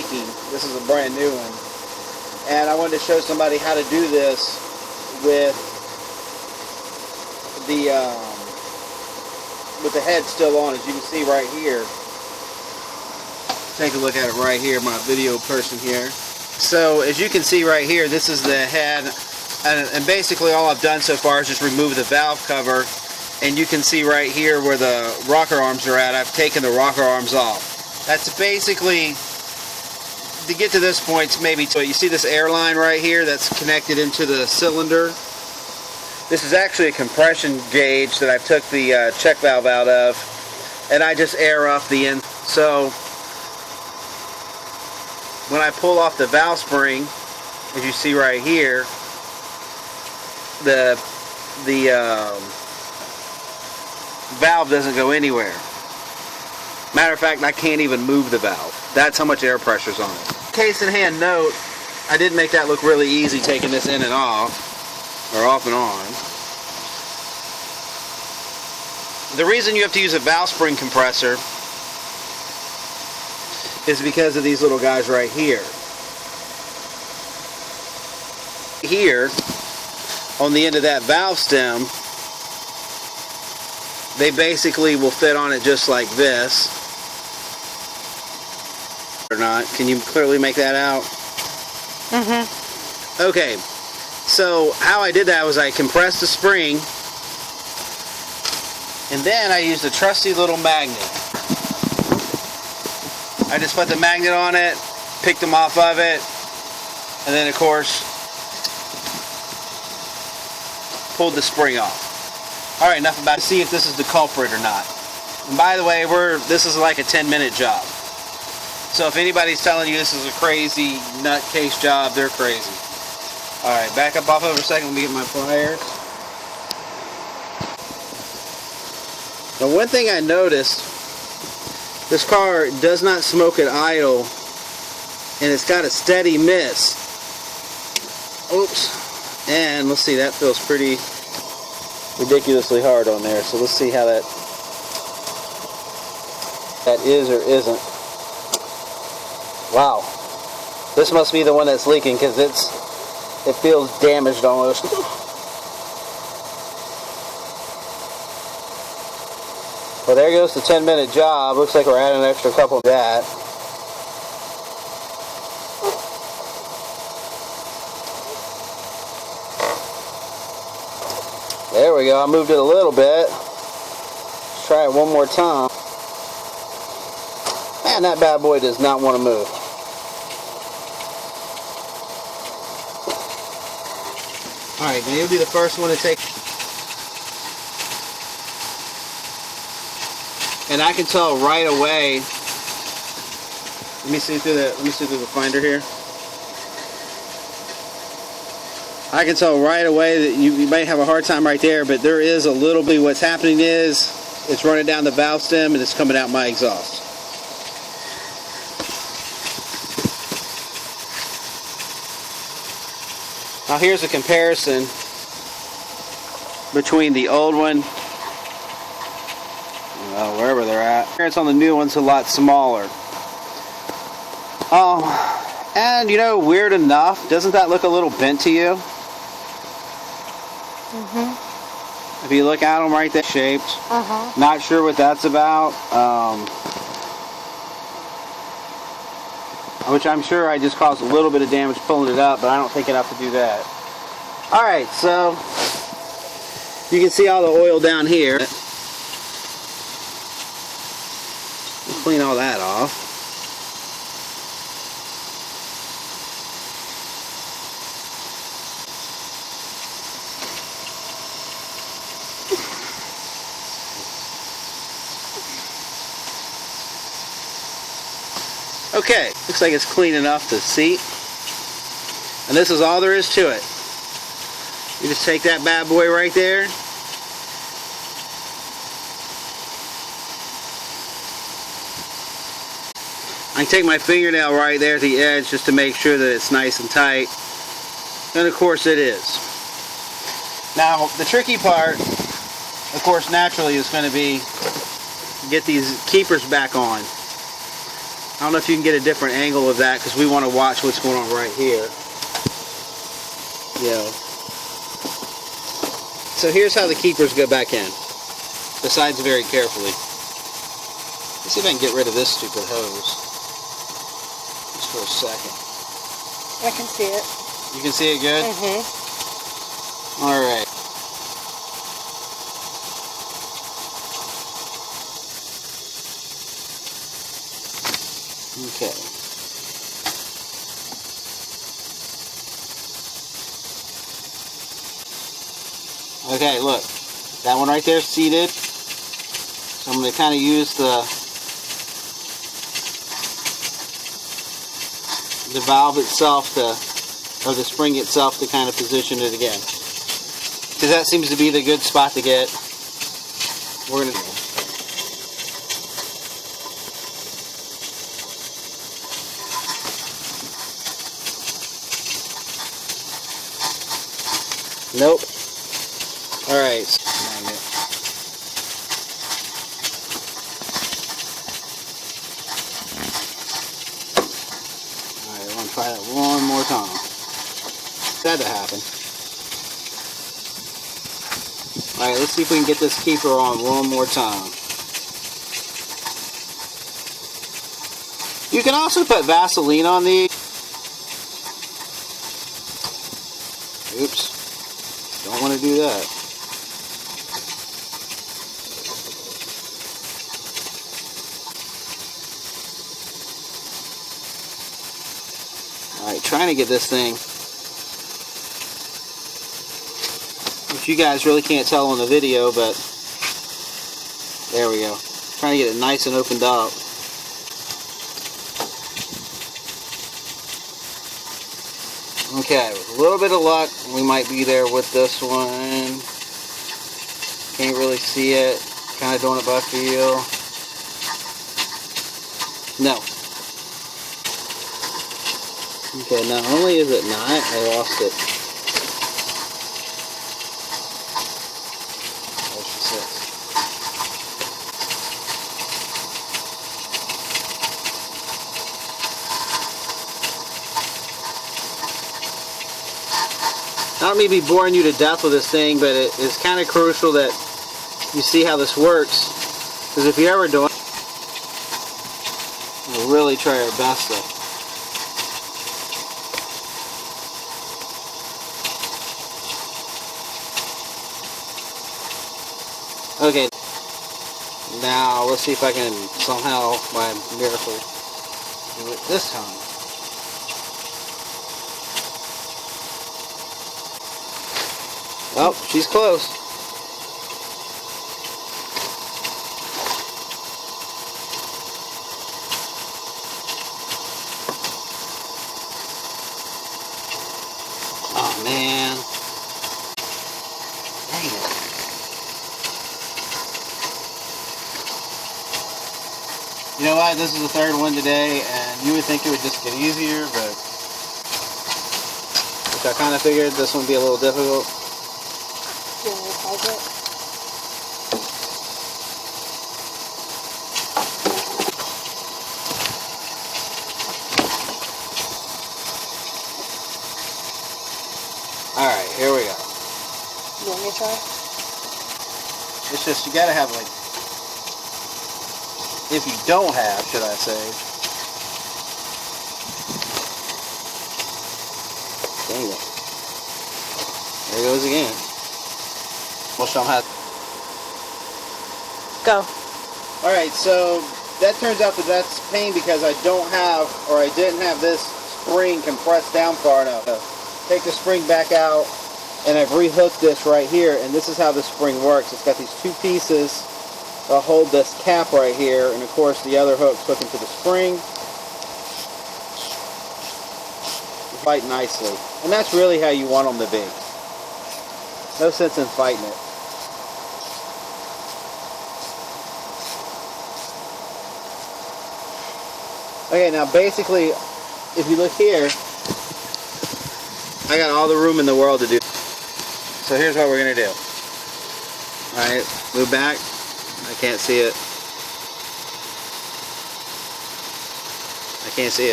leaking. This is a brand new one. And I wanted to show somebody how to do this with the head still on, as you can see right here. Take a look at it right here, my video person here. So as you can see right here, this is the head, and basically all I've done so far is just remove the valve cover, and you can see right here where the rocker arms are at. I've taken the rocker arms off. That's basically, to get to this point, maybe, so you see this air line right here that's connected into the cylinder. This is actually a compression gauge that I took the check valve out of, and I just air off the end. So when I pull off the valve spring, as you see right here, the valve doesn't go anywhere. Matter of fact, I can't even move the valve. That's how much air pressure's on it. Case in hand note, I did make that look really easy, taking this in and off, or off and on. The reason you have to use a valve spring compressor is because of these little guys right here. Here, on the end of that valve stem, they basically will fit on it just like this. Or not. Can you clearly make that out? Mm-hmm. Okay. So how I did that was I compressed the spring, and then I used a trusty little magnet. I just put the magnet on it, picked them off of it, and then of course pulled the spring off. Alright, enough about it. See if this is the culprit or not. And by the way, this is like a 10-minute job. So if anybody's telling you this is a crazy nutcase job, they're crazy. Alright, back up off of it for a second. Let me get my pliers. Now, one thing I noticed, this car does not smoke at idle, and it's got a steady miss. Oops. And let's see, that feels pretty ridiculously hard on there. So let's see how that is or isn't. Wow. This must be the one that's leaking, because it feels damaged almost. Well, there goes the 10-minute job. Looks like we're adding an extra couple of that. There we go. I moved it a little bit. Let's try it one more time. Man, that bad boy does not want to move. Alright, now you'll be the first one to take. And I can tell right away. Let me see through the finder here. I can tell right away that you might have a hard time right there, but there is a little bit. What's happening is it's running down the valve stem and it's coming out my exhaust. Now here's a comparison between the old one, well, wherever they're at. It's on the new one's a lot smaller. Oh, and you know, weird enough, doesn't that look a little bent to you? Mm-hmm. If you look at them right there, shaped. Uh-huh. Not sure what that's about. Which I'm sure I just caused a little bit of damage pulling it up, but I don't think enough to do that. Alright, so you can see all the oil down here. Clean all that off. Okay, looks like it's clean enough to see. And this is all there is to it. You just take that bad boy right there. I can take my fingernail right there at the edge just to make sure that it's nice and tight. And of course it is. Now the tricky part, of course, naturally is going to be get these keepers back on. I don't know if you can get a different angle of that because we want to watch what's going on right here. You know. So here's how the keepers go back in. The sides very carefully. Let's see if I can get rid of this stupid hose. Just for a second. I can see it. You can see it good? Mm-hmm. Alright. Okay. Okay, look. That one right there is seated. So I'm going to kind of use the valve itself or the spring itself to kind of position it again. Because that seems to be the good spot to get. We're going to... Nope. Alright. Alright, I want to try that one more time. That to happen. Alright, let's see if we can get this keeper on one more time. You can also put Vaseline on these. Oops. Don't want to do that. Alright, trying to get this thing, which you guys really can't tell on the video, but there we go. Trying to get it nice and opened up. Okay, with a little bit of luck, we might be there with this one. Can't really see it. Kind of doing it by feel. No. Okay, not only is it not, I lost it. There she sits. I don't mean to be boring you to death with this thing, but it is kind of crucial that you see how this works. Because if you ever do it, we'll really try our best to. Okay, now let's see if I can somehow, by miracle, do it this time. Oh, she's close. Oh, man. Dang it. You know what? This is the third one today, and you would think it would just get easier, but... which I kind of figured this one would be a little difficult. Alright, here we go. You want me to try? It's just, you gotta have, like, if you don't have, should I say. Dang it. There it goes again. We'll show them how. Go. Alright, so that turns out that that's pain because I don't have, or I didn't have this spring compressed down far enough. Take the spring back out, and I've rehooked this right here, and this is how the spring works. It's got these two pieces that hold this cap right here, and of course the other hook's hooked into the spring. Fight nicely, and that's really how you want them to be. No sense in fighting it. Okay, now basically, if you look here, I got all the room in the world to do. So here's what we're going to do. Alright, move back. I can't see it. can't see it.